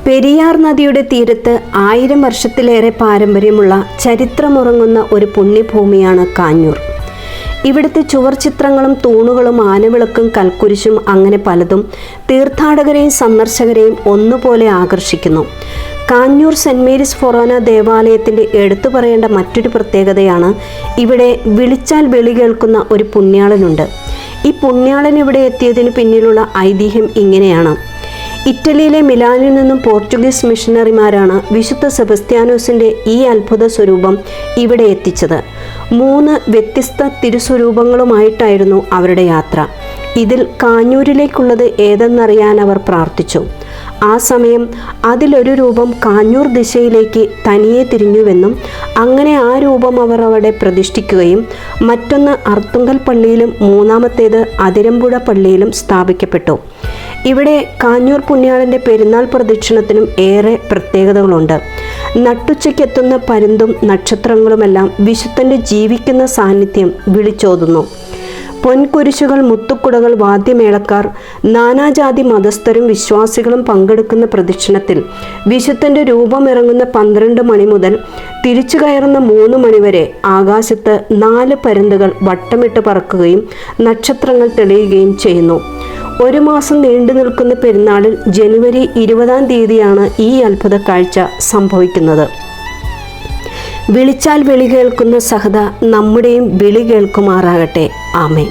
പെരിയാർ നദിയുടെ തീരത്ത് 1000 വർഷത്തിലേറെ പാരമ്പര്യമുള്ള ചരിത്രമുറങ്ങുന്ന ഒരു പുണ്യഭൂമിയാണ് കാഞ്ഞൂർ. ഇവിടുത്തെ ചുവർചിത്രങ്ങളും തൂണുകളും ആനവിളക്കും കൽക്കുരിശും അങ്ങനെ പലതും തീർത്ഥാടകരെയും സന്ദർശകരെയും ഒന്നുപോലെ ആകർഷിക്കുന്നു. കാഞ്ഞൂർ സെൻറ് മേരീസ് ഫൊറോന ദേവാലയത്തിൻ്റെ എടുത്തു പറയേണ്ട മറ്റൊരു പ്രത്യേകതയാണ് ഇവിടെ വിളിച്ചാൽ വിളി കേൾക്കുന്ന ഒരു പുണ്യാളനുണ്ട്. ഈ പുണ്യാളൻ ഇവിടെ എത്തിയതിന് പിന്നിലുള്ള ഐതിഹ്യം ഇങ്ങനെയാണ്. ഇറ്റലിയിലെ മിലാനിൽ നിന്നും പോർച്ചുഗീസ് മിഷണറിമാരാണ് വിശുദ്ധ സെബസ്ത്യാനോസിൻ്റെ ഈ അത്ഭുത സ്വരൂപം ഇവിടെ എത്തിച്ചത്. 3 വ്യത്യസ്ത തിരുസ്വരൂപങ്ങളുമായിട്ടായിരുന്നു അവരുടെ യാത്ര. ഇതിൽ കാഞ്ഞൂരിലേക്കുള്ളത് ഏതെന്നറിയാൻ അവർ പ്രാർത്ഥിച്ചു. ആ സമയം അതിലൊരു രൂപം കാഞ്ഞൂർ ദിശയിലേക്ക് തനിയെ തിരിഞ്ഞുവെന്നും അങ്ങനെ ആ രൂപം അവർ അവിടെ പ്രതിഷ്ഠിക്കുകയും മറ്റൊന്ന് അർത്തുങ്കൽ പള്ളിയിലും മൂന്നാമത്തേത് അതിരമ്പുഴ പള്ളിയിലും സ്ഥാപിക്കപ്പെട്ടു. ഇവിടെ കാഞ്ഞൂർ പുണ്യാളൻ്റെ പെരുന്നാൾ പ്രദക്ഷിണത്തിനും ഏറെ പ്രത്യേകതകളുണ്ട്. നട്ടുച്ചയ്ക്കെത്തുന്ന പരുന്തും നക്ഷത്രങ്ങളുമെല്ലാം വിശുദ്ധൻ്റെ ജീവിക്കുന്ന സാന്നിധ്യം വിളിച്ചോതുന്നു. പൊൻകുരിശുകൾ, മുത്തുക്കുടകൾ, വാദ്യമേളക്കാർ, നാനാജാതി മതസ്ഥരും വിശ്വാസികളും പങ്കെടുക്കുന്ന പ്രദക്ഷിണത്തിൽ വിശുദ്ധൻ്റെ രൂപമിറങ്ങുന്ന 12 മണി മുതൽ തിരിച്ചു കയറുന്ന 3 മണി വരെ ആകാശത്ത് 4 പരുന്തുകൾ വട്ടമിട്ട് പറക്കുകയും നക്ഷത്രങ്ങൾ തെളിയുകയും ചെയ്യുന്നു. 1 മാസം നീണ്ടു നിൽക്കുന്ന പെരുന്നാളിൽ ജനുവരി 20-ാം തീയതിയാണ് ഈ അത്ഭുത കാഴ്ച സംഭവിക്കുന്നത്. വിളിച്ചാൽ വിളി കേൾക്കുന്ന സഹദ നമ്മുടെയും വിളി കേൾക്കുമാറാകട്ടെ. ആമേൻ.